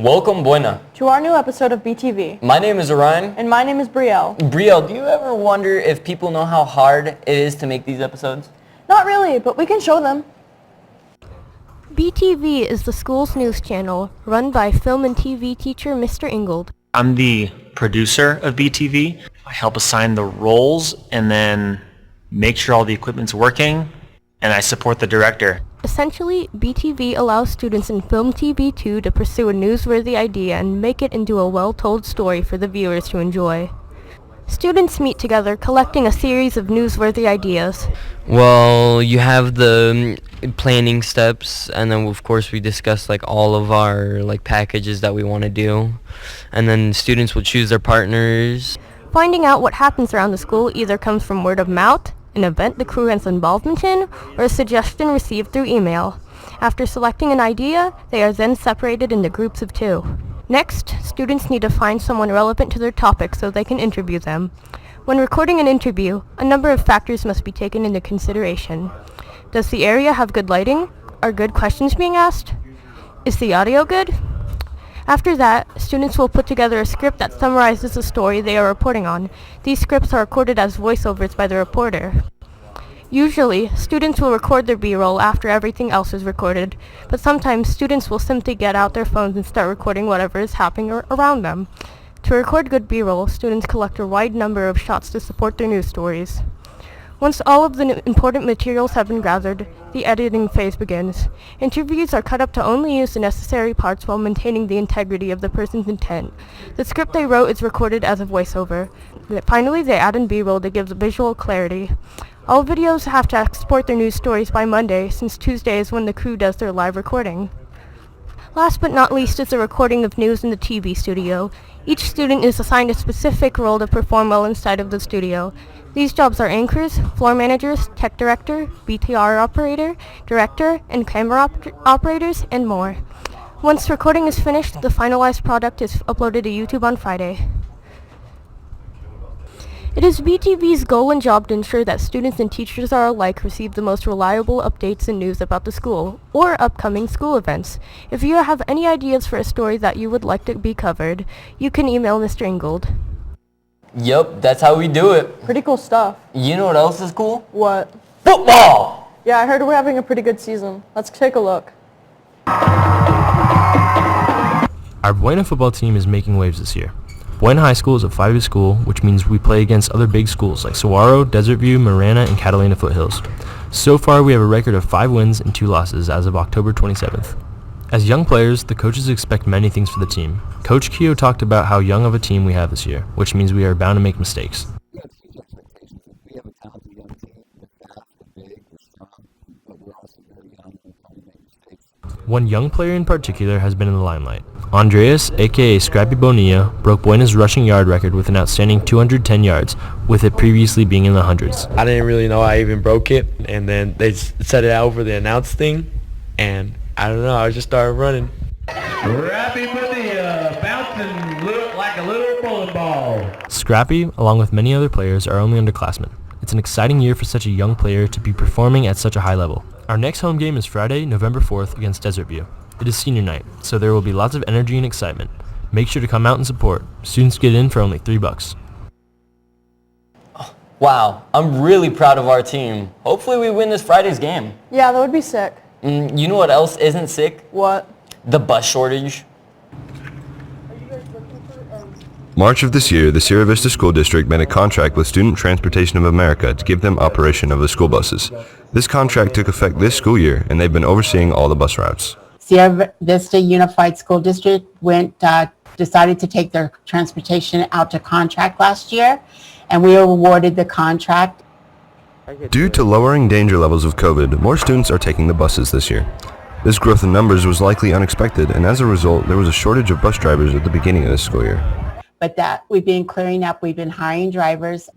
Welcome, Buena. To our new episode of BTV. My name is Orion. And my name is Brielle. Brielle, do you ever wonder if people know how hard it is to make these episodes? Not really, but we can show them. BTV is the school's news channel run by Film&TV teacher Mr. Ingold. I'm the producer of BTV. I help assign the roles and then make sure all the equipment's working, and I support the director. Essentially, BTV allows students in Film&TV 2 to pursue a newsworthy idea and make it into a well-told story for the viewers to enjoy. Students meet together collecting a series of newsworthy ideas. Well, you have the planning steps, and then of course we discuss all of our packages that we want to do, and then students will choose their partners. Finding out what happens around the school either comes from word of mouth, an event the crew has involvement in, or a suggestion received through email. After selecting an idea, they are then separated into groups of 2. Next, students need to find someone relevant to their topic so they can interview them. When recording an interview, a number of factors must be taken into consideration. Does the area have good lighting? Are good questions being asked? Is the audio good? After that, students will put together a script that summarizes the story they are reporting on. These scripts are recorded as voiceovers by the reporter. Usually, students will record their B-roll after everything else is recorded, but sometimes students will simply get out their phones and start recording whatever is happening around them. To record good B-roll, students collect a wide number of shots to support their news stories. Once all of the important materials have been gathered, the editing phase begins. Interviews are cut up to only use the necessary parts while maintaining the integrity of the person's intent. The script they wrote is recorded as a voiceover. Finally, they add in B-roll to give visual clarity. All videos have to export their news stories by Monday, since Tuesday is when the crew does their live recording. Last but not least is the recording of news in the TV studio. Each student is assigned a specific role to perform well inside of the studio. These jobs are anchors, floor managers, tech director, BTR operator, director, and camera operators, and more. Once recording is finished, the finalized product is uploaded to YouTube on Friday. It is BTV's goal and job to ensure that students and teachers are alike receive the most reliable updates and news about the school, or upcoming school events. If you have any ideas for a story that you would like to be covered, you can email Mr. Ingold. Yup, that's how we do it. Pretty cool stuff. You know what else is cool? What? Football! Yeah, I heard we're having a pretty good season. Let's take a look. Our Buena football team is making waves this year. Buena High School is a 5A school, which means we play against other big schools like Saguaro, Desert View, Marana, and Catalina Foothills. So far, we have a record of 5 wins and 2 losses as of October 27th. As young players, the coaches expect many things for the team. Coach Keogh talked about how young of a team we have this year, which means we are bound to make mistakes. We have huge expectations. We have a talented young team. We're fast, we're big, we're strong, but we're also very young and probably make mistakes. One young player in particular has been in the limelight. Andreas, aka Scrappy Bonilla, broke Buena's rushing yard record with an outstanding 210 yards, with it previously being in the hundreds. I didn't really know I even broke it, and then they said it out over the announce thing, and I don't know, I just started running. Scrappy Bonilla bouncing like a little bowling ball. Scrappy, along with many other players, are only underclassmen. It's an exciting year for such a young player to be performing at such a high level. Our next home game is Friday, November 4th against Desert View. It is senior night, so there will be lots of energy and excitement. Make sure to come out and support. Students get in for only $3. Wow, I'm really proud of our team. Hopefully we win this Friday's game. Yeah, that would be sick. You know what else isn't sick? What? The bus shortage. March of this year, the Sierra Vista School District made a contract with Student Transportation of America to give them operation of the school buses. This contract took effect this school year, and they've been overseeing all the bus routes. Sierra Vista Unified School District decided to take their transportation out to contract last year, and we were awarded the contract. Due to lowering danger levels of COVID, more students are taking the buses this year. This growth in numbers was likely unexpected, and as a result, there was a shortage of bus drivers at the beginning of the school year. But that we've been clearing up, we've been hiring drivers.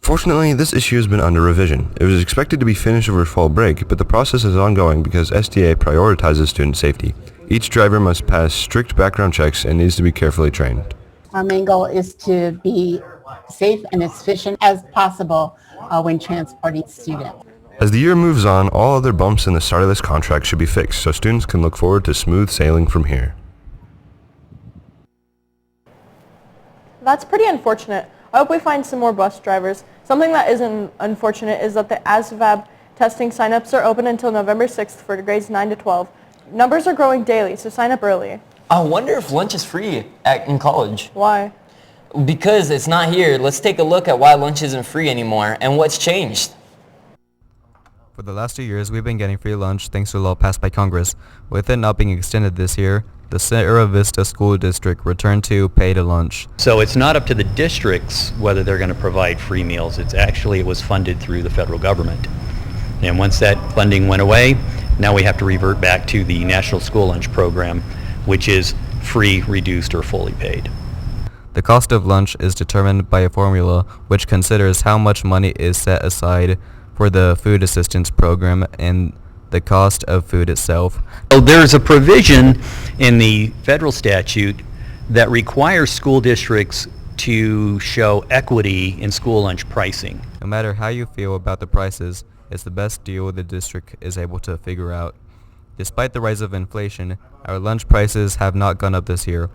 Fortunately, this issue has been under revision. It was expected to be finished over fall break, but the process is ongoing because STA prioritizes student safety. Each driver must pass strict background checks and needs to be carefully trained. Our main goal is to be safe and as efficient as possible when transporting students. As the year moves on, all other bumps in the start of this contract should be fixed, so students can look forward to smooth sailing from here. That's pretty unfortunate. I hope we find some more bus drivers. Something that isn't unfortunate is that the ASVAB testing signups are open until November 6th for grades 9 to 12. Numbers are growing daily, so sign up early. I wonder if lunch is free in college. Why? Because it's not here. Let's take a look at why lunch isn't free anymore and what's changed. For the last 2 years, we've been getting free lunch thanks to a law passed by Congress. With it not being extended this year, the Sierra Vista School District returned to paid lunch. So it's not up to the districts whether they're going to provide free meals. It was funded through the federal government. And once that funding went away, now we have to revert back to the National School Lunch Program, which is free, reduced, or fully paid. The cost of lunch is determined by a formula which considers how much money is set aside for the food assistance program and the cost of food itself. So there's a provision in the federal statute that requires school districts to show equity in school lunch pricing. No matter how you feel about the prices, it's the best deal the district is able to figure out. Despite the rise of inflation, our lunch prices have not gone up this year.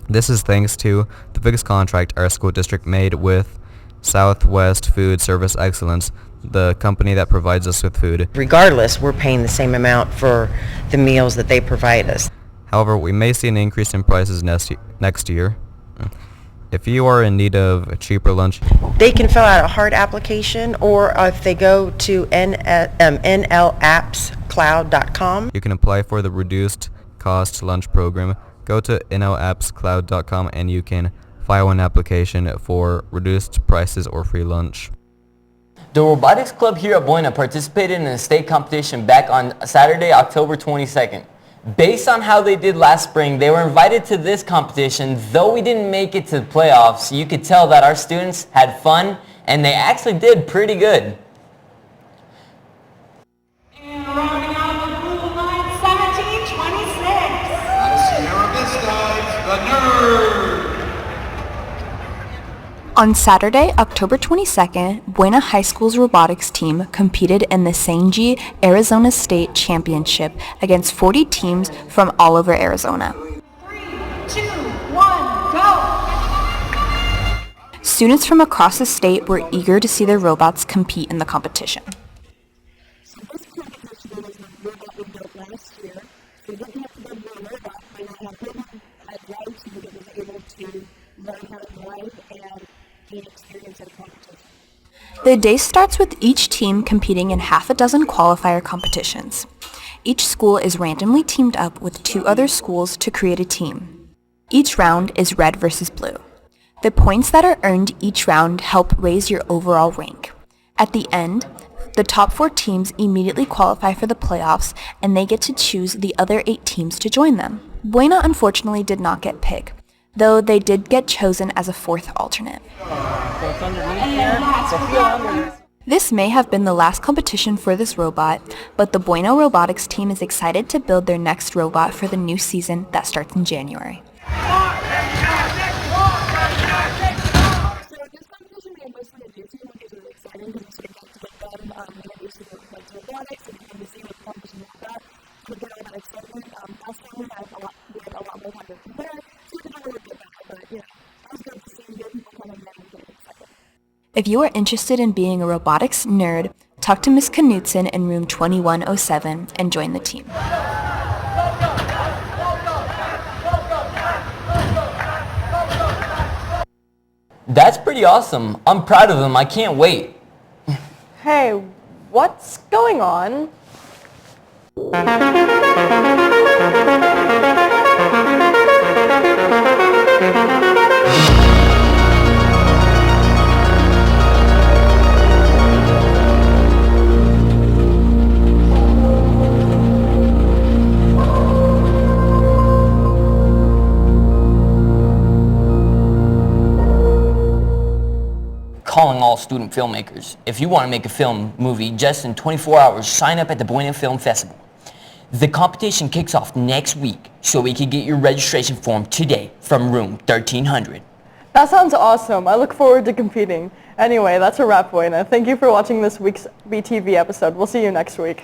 This is thanks to the biggest contract our school district made with Southwest Food Service Excellence, the company that provides us with food. Regardless, we're paying the same amount for the meals that they provide us. However, we may see an increase in prices next year. If you are in need of a cheaper lunch, They can fill out a hard application, or if they go to nlappscloud.com. you can apply for the reduced cost lunch program. Go to nlappscloud.com and you can file an application for reduced prices or free lunch. The Robotics Club here at Buena participated in a state competition back on Saturday, October 22nd. Based on how they did last spring, they were invited to this competition. Though we didn't make it to the playoffs, you could tell that our students had fun and they actually did pretty good. And rounding out the blue line, 1726. Out of Sierra Vista, it's the Nerd. On Saturday, October 22nd, Buena High School's robotics team competed in the Sanji Arizona State Championship against 40 teams from all over Arizona. 3, 2, 1, go! Students from across the state were eager to see their robots compete in the competition. The day starts with each team competing in half a dozen qualifier competitions. Each school is randomly teamed up with 2 other schools to create a team. Each round is red versus blue. The points that are earned each round help raise your overall rank. At the end, the top 4 teams immediately qualify for the playoffs and they get to choose the other 8 teams to join them. Buena unfortunately did not get picked, though they did get chosen as a 4th alternate. This may have been the last competition for this robot, but the Buena Robotics team is excited to build their next robot for the new season that starts in January. If you are interested in being a robotics nerd, talk to Ms. Knutson in room 2107 and join the team. That's pretty awesome. I'm proud of them. I can't wait. Hey, what's going on? Calling all student filmmakers. If you want to make a film movie just in 24 hours, sign up at the Buena Film Festival. The competition kicks off next week, so we can get your registration form today from room 1300. That sounds awesome. I look forward to competing. Anyway, that's a wrap, Buena. Thank you for watching this week's BTV episode. We'll see you next week.